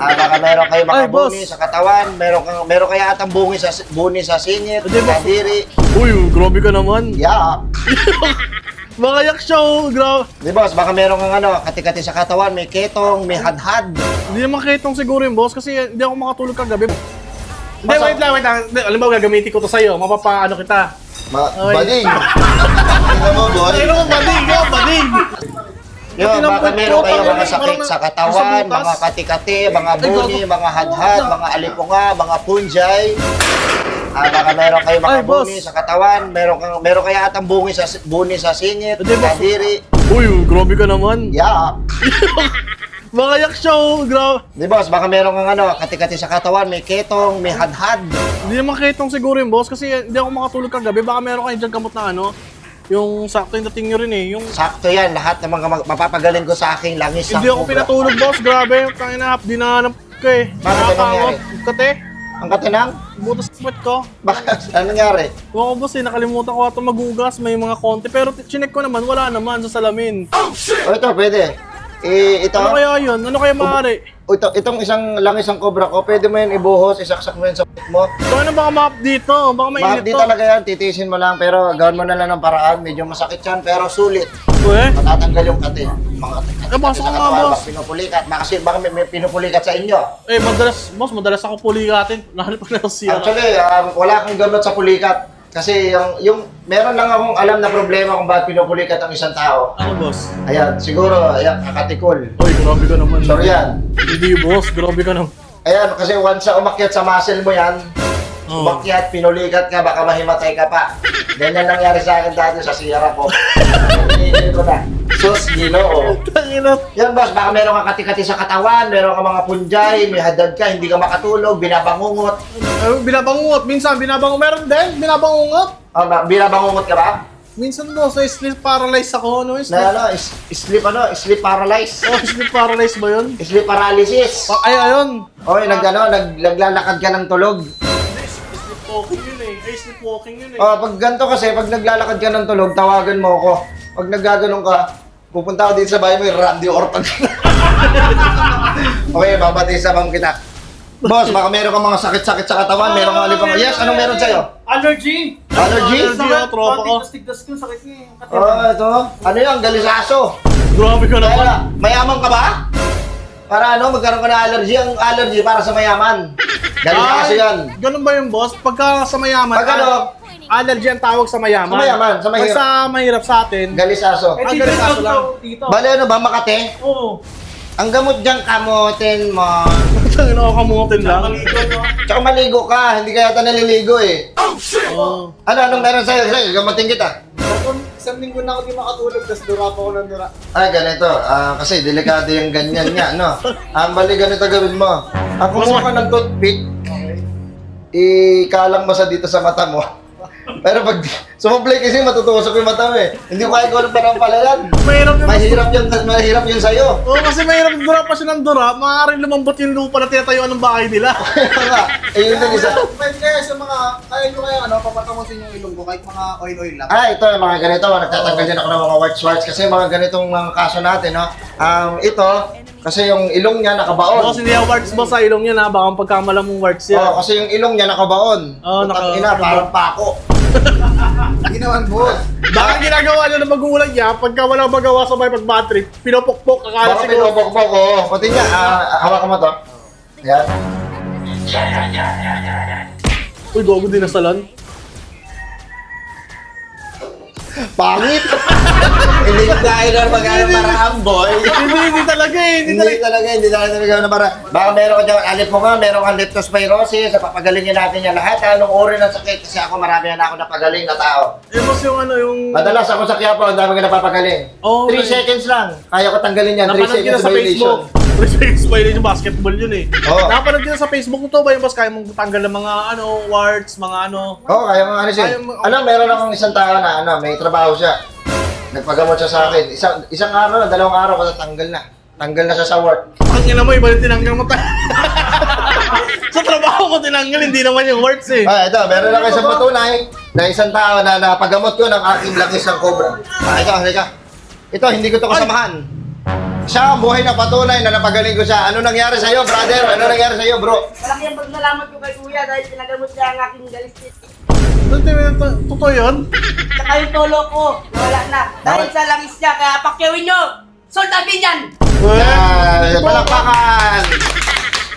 Baka meron kayo mga Ay, boss. buni sa katawan, meron kaya atang buni sa singit, Hindi, boss. sa diri. Uy, grabe ka naman. Yak. Mga yak siya, oh. Grabe. Di boss, baka meron kang kati-kati sa katawan, may ketong, may hadhad. Hindi naman kitong siguro yung boss kasi hindi ako makatulog kagabi. Hindi, Basta- wait lang. Hindi, alam mo, gagamitin ko to sa'yo. Mapapaano kita. Ay. Bading. Tingnan mo, boy. Ano mo, bading, yo, bading. Yun, baka meron kayo mga sakit Parang sa katawan, sa butas. mga kati-kati, mga buni, mga hadhad, mga alipunga, mga punjay. Baka meron kayo mga Ay, boss. buni sa katawan, meron kaya atang buni sa singit, Hindi, sa boss. diri. Uy, grabe ka naman. Yak. Mga yak siya, oh. Grabe. Di boss, baka meron kang kati-kati sa katawan, may ketong, may hadhad. Hindi naman kitong siguro yung boss kasi hindi ako makatulog kagabi. Baka meron kayo dyan kamot na yung sakto yung dating nyo rin eh. Yung Sakto yan, lahat ng mga mapapagaling ko sa aking langis. hindi ako pinatulog, boss. Grabe. Tangina, dinanap ko eh. Bakit ba nangyari? Kate, Ang katinang? butas sa puwet ko. Bakit? Ano nangyari? Kung ako boss eh, nakalimutan ko ata magugas, may mga konti. Pero chinek ko naman, wala naman sa salamin. O ito, pwede. Ito. Ano kaya yun? Ano kaya maaari? Itong isang langis ang cobra ko, pwede mo yan ibuhos, isaksak mo yan sa puwet mo. So ano baka map dito? Baka mainit Di to. talaga yan, titisin mo lang, pero gawin mo na lang ng paraan. Medyo masakit yan, pero sulit. Eh? Matatanggal yung kati. Mga kati pasok sa nga, katawan, boss. baka pinupulikat. Baka may pinupulikat sa inyo. Eh, madalas ako puligatin. Lalo pag nasa Actually, wala kang gamot sa pulikat. Kasi meron lang akong alam na problema kung bakit pinupulikat ang isang tao. Ano boss? Ayan, siguro, ayan, kakatikol. Uy, grabe ka naman. Sorry yan. Hindi boss, grabe ka naman. Ayan, kasi once na umakyat sa muscle mo yan, Oh. umakyat, pinulikat ka, baka mahimatay ka pa. Ganyan nangyari sa akin dati sa siyara ko. Hindi ko na. Sus, ginoo. Tangina. Yan boss, baka meron kang kati-kati sa katawan, meron kang mga punjay, may hadad ka, hindi ka makatulog, binabangungot. Binabangungot. Minsan, meron din. Binabangungot. Binabangungot ka ba? Minsan boss, sleep paralyzed ako. Ano yung sleep? Na sleep paralyzed. Oh, sleep paralyzed ba yun? Sleep paralysis. Ay, ayun. Oy, naglalakad ka ng tulog. Sleepwalking yun eh. Ay, sleepwalking yun eh. Pag ganito kasi, pag naglalakad ka ng tulog, tawagan mo ako. Pag naggaganon ka, pupunta ako dito sa bahay mo, Randy Orton. Okay, babatisan kita. Boss, baka meron kang mga sakit-sakit sa katawan, meron kang alipang. Yes, anong meron sa'yo? Allergy! Allergy? Tropa ko. Tigdas ko, sakit niya yung Ito. Ano yan? Galisaso. Grabe ka naman. Kaya, mayaman ka ba? Para magkaroon ka ng allergy. Ang allergy para sa mayaman. Galisaso yan. Ganun ba yung boss? Pagka sa mayaman, Pag ano? allergy ang tawag sa mayaman. Sa mayaman, sa mahirap. Pag sa mahirap sa atin, Galisaso. Eh, Ang galisaso lang. Dito. Bale, ano ba? Makate? Oo. Ang gamot dyan, kamutin mo. Tangin ako kamutin lang. Maligo, no? Tsaka maligo ka. Hindi ka yata naliligo eh. Oh. Anong meron sa'yo? Sige, gamatin kita. Isang linggo na ako di makatulog, tapos dura pa ako ng dura. Ay, ganito. Kasi delikado yung ganyan niya, no? Bali, ganito gawin mo. Kumuha ka ng toothpick. Ikalang mo sa dito sa mata mo. Pero pag sumublay kasi matutusok yung mata mo eh. Hindi ko kaya kung parang pala yan. Mahirap yun sa'yo. Oo, kasi mahirap dura pa siya ng dura, maaaring lumambot yung lupa na tinatayuan ng bahay nila. Kaya nga, yun din isa. Pwede kaya sa mga, kaya nyo kaya papatamusin yung ilong ko, kahit mga oil-oil lang. Ito, mga ganito. Nagtatanggal din ako ng mga white kasi mga ganitong mga kaso natin, no? Ito, kasi yung ilong niya nakabaon. Boss, hindi ako warts boss sa ilong niya na, baka pagkamala mong warts yan. Kasi yung ilong niya nakabaon. Oo, Ina, parang pako. Hindi naman, boss. Baka ginagawa niya ng magulang niya, pagka walang magawa sa may pag-battery, pinopokpok, akala Baka siguro. pinobok-bok ko. Pati niya, hawakan mo to. Yan. Uy, gogo din nasalan. Pangit! Hindi ka kaya na magkano parang boy. Hindi talaga eh, Hindi talaga na para. Baka meron ka dyan, alip mo nga, meron kang leptospirosis, papagalingin natin yan lahat. Anong uri ng sakit? Kasi ako marami na ako napagaling na tao. Eh, boss, yung ano, yung... Madalas ako sa Quiapo, ang dami ko napapagaling. Oh, 3 seconds lang. Kaya ko tanggalin yan, 3 Napanood kita seconds sa violation. Facebook. 3 seconds violation, basketball yun eh. Oo. Napanood kita sa Facebook to ba yung boss, kaya mong tanggal ng mga warts, mga Oo, kaya mo ano siya. Kaya mo- Alam, meron akong isang tao na may trabaho siya. Nagpagamot siya sa akin. Isang araw na, 2 araw ko natanggal na. Tanggal na siya sa work. Ang ina mo, iba yung tinanggal mo tayo. Sa trabaho ko tinanggal, hindi naman yung warts eh. Ito, meron ako isang patunay na isang tao na napagamot ko ng aking langis ng cobra. Ito, halika. Ito, hindi ko ito kasamahan. Siya ang buhay na patunay na napagaling ko siya. Ano nangyari sa'yo, brother? Ano nangyari sa'yo, bro? Malaki ang pagnalamat ko kay kuya dahil pinagamot niya ang aking galistis. Totoo yun? Saka yung tolo ko, nawala na. Dahil sa langis niya, kaya pakyawin nyo! Sultabi niyan! Palakpakan!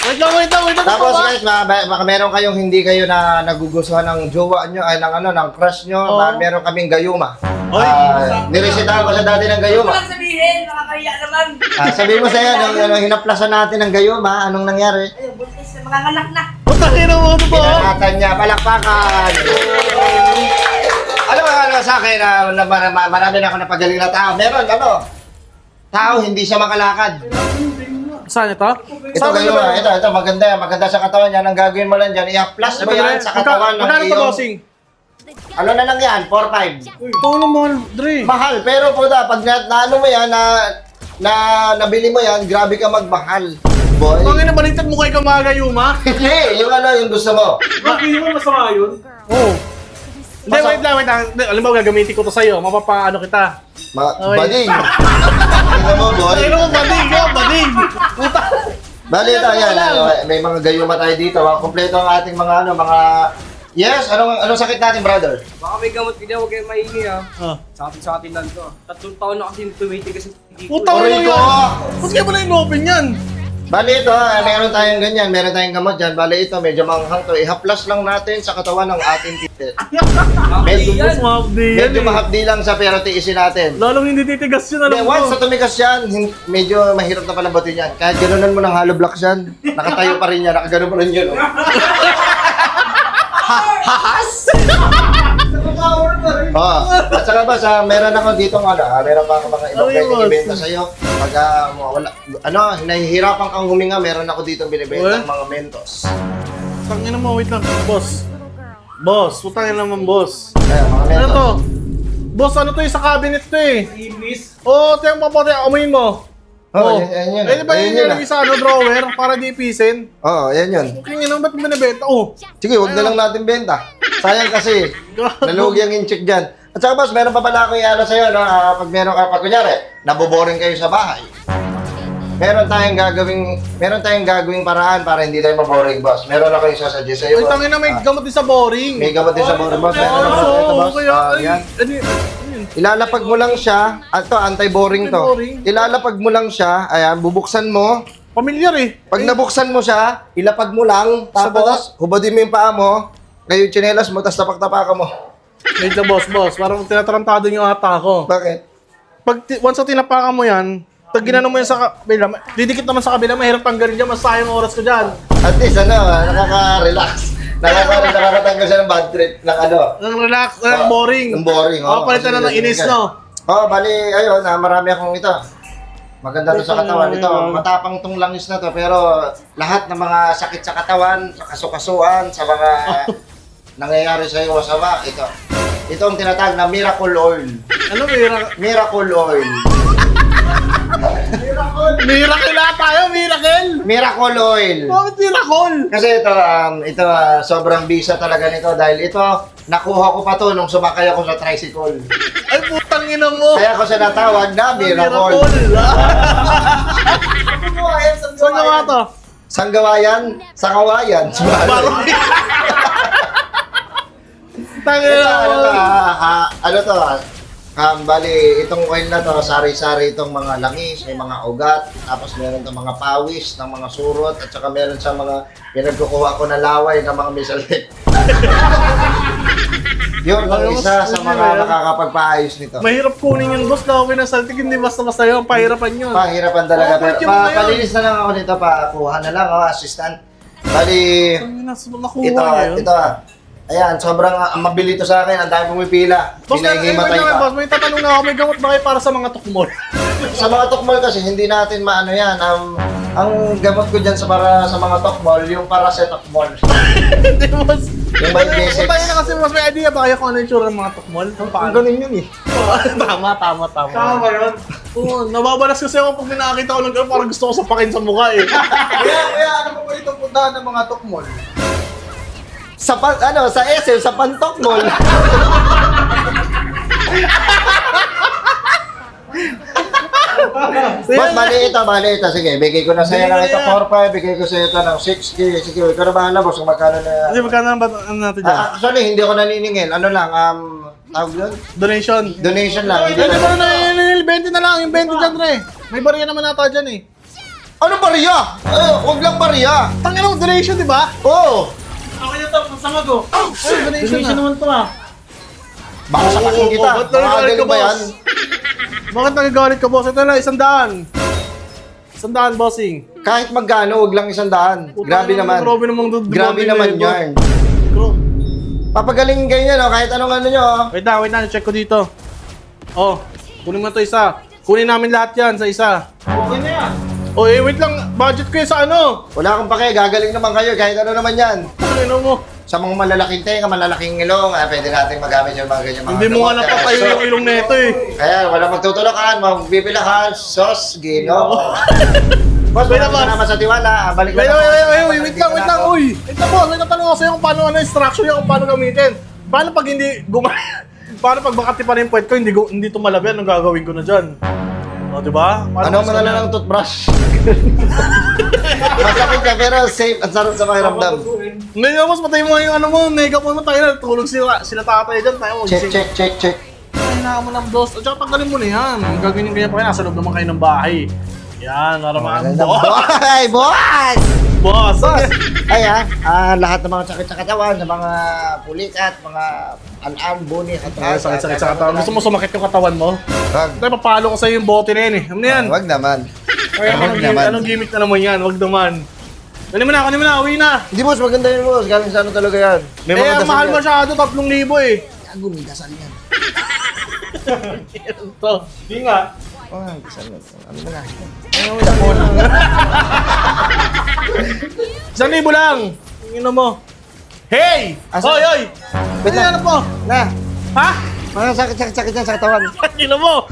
Wait lang. Tapos guys, baka meron kayong hindi kayo na nagugustuhan ng jowa nyo, ay ng crush nyo, meron kaming gayuma. Niresitahan ko sa dati ng Huwag gayuma. lang sabihin, nakakahiya naman. Sabihin mo sa'yo, nung hinaplasan natin ng gayuma, anong nangyari? Ayun, buntis na mga anak na. Putangin na mo ito po. Pinangatan niya, palakpakan! Ano sa akin, marami na ako napagaling na tao. Meron, tao, hindi siya makalakad. Saan ito? Ito gayuma, ito, maganda sa katawan yan. Ang gagawin mo lang dyan, i-plus mo yan sa katawan ng Magkano ito, iyong... bossing? Ano na lang yan, 4-5. Ito na mahal, Dre. Mahal, pero puta, pag naano mo yan, nabili mo yan, grabe ka magmahal. Boy. Pangin na baliktad mo kay Kamagayuma? Hindi, yung gusto mo. Bakit mo masama yun? Oo. Hindi, wait lang. Alam mo, gagamitin ko to sa'yo. Mapapaano kita. Bading. Tingnan mo, boy. Ano mo, bading. Puta. Bali, ito, yan. May mga gayuma tayo dito. Kompleto ang ating mga Yes, anong sakit natin, brother? Baka may gamot ka dyan, huwag kayong mahingi ha. Ah. Sa atin lang to. 3 taon na kasi tumiti kasi hindi ko. Puta ko Aray yun. ko. Ba't kaya mo na in-open yan? Bali, ito, meron tayong ganyan. Meron tayong gamot dyan. Bali, ito, medyo manghang to. Ihaplas lang natin sa katawan ng ating titit. Hindi yan. Medyo mahapdi lang sa pero tiisin natin. Lalong hindi titigas yun, alam Hindi, mo. once sa tumigas yan, medyo mahirap na palambutin yan. Kahit ganunan mo ng hollow blocks yan, nakatayo pa rin yan, nakaganon pa rin yun. At saka ba, meron ako dito meron pa ako mga ibang pwedeng ibenta sa'yo. Pag nahihirapan kang huminga, meron ako dito binibenta ng mga Mentos. Tangin mo, wait lang. Boss, putangin naman, boss. Ayan, mga Ano Mentos. to? Boss, ano to yung sa cabinet to eh? Iblis. Oo, ito yung papote, amuin mo. Yan. Eh, di ba yun yung isa drawer para di ipisin? Oo, yan yun. Kaya nga, ba't mo binibenta? Oh, Sige, huwag na lang natin benta. Sayang kasi, nalugi ang incheck dyan. At saka boss, meron pa pala ako i-ano sa'yo, pag meron ka, pag kunyari, naboboring kayo sa bahay. Meron tayong gagawing paraan para hindi tayo maboring, boss. Meron ako yung sasuggest sa'yo, ay, boss. tangin na may gamot din sa boring. May gamot din sa boring, boss. Meron ako ito, boss. Yan. Ilalapag mo lang siya. Ito, anti-boring to. Anti-boring. Ilalapag mo lang siya. Ayan, bubuksan mo. Pamilyar eh. Pag nabuksan mo siya, ilapag mo lang. Tapos, hubadin mo yung paa mo. Ngayon yung tsinelas mo, tapos tapak-tapakan mo. Wait lang, boss. Parang tinatarantado yung ata ko. Bakit? Once na tinapakan mo yan, pag ginano mo yan sa kabila, didikit naman sa kabila, mahirap tanggalin dyan, mas sayang oras ko dyan. At least, nakaka-relax. Nakakatanggal siya ng bad trip ng Nang relax, nang boring. Ng boring, Oo, palitan na ng inis, no? Bali, ayun, marami akong ito. Maganda to sa katawan. Ito, matapang tong langis na to, pero lahat ng mga sakit sa katawan, sa kasukasuan, sa mga nangyayari sa iyo masama, ito. Ito ang tinatawag na miracle oil. Ano, Miracle oil. miracle na tayo, miracle! Miracle oil. Bakit miracle? Kasi ito sobrang bisa talaga nito dahil ito, nakuha ko pa to nung sumakay ako sa tricycle. Ay, putang ina mo! Kaya ko siya natawag na miracle. Saan gawa to? Saan gawa yan? Sa kawayan. Tangin Ito, na mo! bali, itong oil na to, sari-sari itong mga langis, may mga ugat, tapos meron itong mga pawis ng mga surot, at saka meron sa mga pinagkukuha ko na laway ng mga misalip. Yun ang isa sa mga makakapagpaayos nito. Mahirap kunin yung boss na pinasaltik, hindi basta-basta yun, pahirapan yun. Pahirapan talaga, pero Bakit yun na yun? palinis na lang ako nito, pakuha na lang, assistant. Bali, Tangin na, nakuha ito, niya yun. ito. Ayan, sobrang mabili to sa akin, ang dami pumipila. Boss, Pinahihimatay wait lang, pa. boss, may tatanong na ako, may gamot ba kayo para sa mga tukmol? Sa mga tokmol kasi, hindi natin maano yan. Ang gamot ko dyan para sa mga tokmol, yung paracetamol. Hindi, boss. Yung may basics. Tayo na kasi, boss, may idea ba kayo kung ano yung tsura ng mga tukmol? Ang ganun yun eh. Tama. Tama ba yun? Oo, nababalas kasi ako pag nakakita ko ng gano'n, parang gusto ko sapakin sa mukha eh. Kaya ano mo po itong puntahan ng mga tukmol? Sa SM, sa pantokmol. Boss, bali ito. Sige, bigay ko na sa'yo ng ito 4-5, bigay ko sa'yo ito ng 6K. Sige, ikaw na bahala, boss, kung magkano na. Kasi magkano ba ano natin dyan? Actually, hindi ako naniningil. Ano lang, tawag yun? Donation. Donation lang. Hindi Hindi na. mo na 20 na lang, yung 20 dyan, Re. May bariya naman nata dyan eh. Ano bariya? Huwag lang bariya. Tangin mo, donation, di ba? Oo. Ako na to, masama ko. Ay, donation na. naman to ah. Baka sapakin kita. ba't Baka nagagalit ka, galing ba yan? boss? Bakit nagagalit ka, boss? Ito na, 100. 100, bossing. Kahit magkano, huwag lang 100. Grabe naman. Grabe naman. Grabe naman yan. Papagalingin kayo niya, no? Kahit anong ano nyo. Wait na, check ko dito. Oh, kunin mo to isa. Kunin namin lahat yan sa isa. Okay na yan. Oh, wait lang. Budget ko yun sa ano? Wala akong pake, gagaling naman kayo. Kahit ano naman yan. Ano mo? Sa mga malalaking tenga, malalaking ilong, pwede natin magamit yung mga ganyan mga Hindi mo nga gamot. napatayo yung ilong nito eh. Kaya wala magtutulakan, magbibilakan, sos, gino. Boss, Wait maraming lang, boss. salamat sa tiwala. Balik Wait na lang, wait lang, uy. Wait lang, boss. May tatanong ako sa'yo kung paano instruction niya kung paano gamitin. Paano pag hindi paano pag bakati pa rin yung puwet ko, hindi tumalabi, anong gagawin ko na dyan? O, diba? Ano mo na lang ng toothbrush? Masakit ka pero safe at sarap sa pakiramdam. Hindi nga, boss, patay mo nga yung ano mo, mega phone mo tayo na, tulog sila tatay dyan, tayo mo. Check. Kailangan mo ng boss. At saka tanggalin mo na yan. Gagawin pa kayo, nasa loob naman kayo ng bahay. Yan, para mga Boy, boss! boss. Boss! Ay lahat ng mga sakit sa katawan, sa mga pulikat, mga an-an, buni, Ay, sakit sa katawan. Gusto mo sumakit yung katawan mo? Wag. Dahil papalo ko sa'yo yung bote na yan eh. Ano na yan? Wag naman. Kaya Wag naman. anong gimmick na naman yan? Wag naman. Kunin mo na, uwi na. Hindi boss, maganda yun boss. Galing sa ano talaga yan. May Eh, mga ang mahal dasal yan. masyado, 3,000 eh. Gago, may dasal yan. Ito. Hindi nga. Ay, dasal yan. Ano ba na? 1,000 lang. Tingnan mo. Hey! Asa- Hoy! Wait Ano lang. yan po? Na, Ha? mga sakit yan sa katawan. Tingnan mo.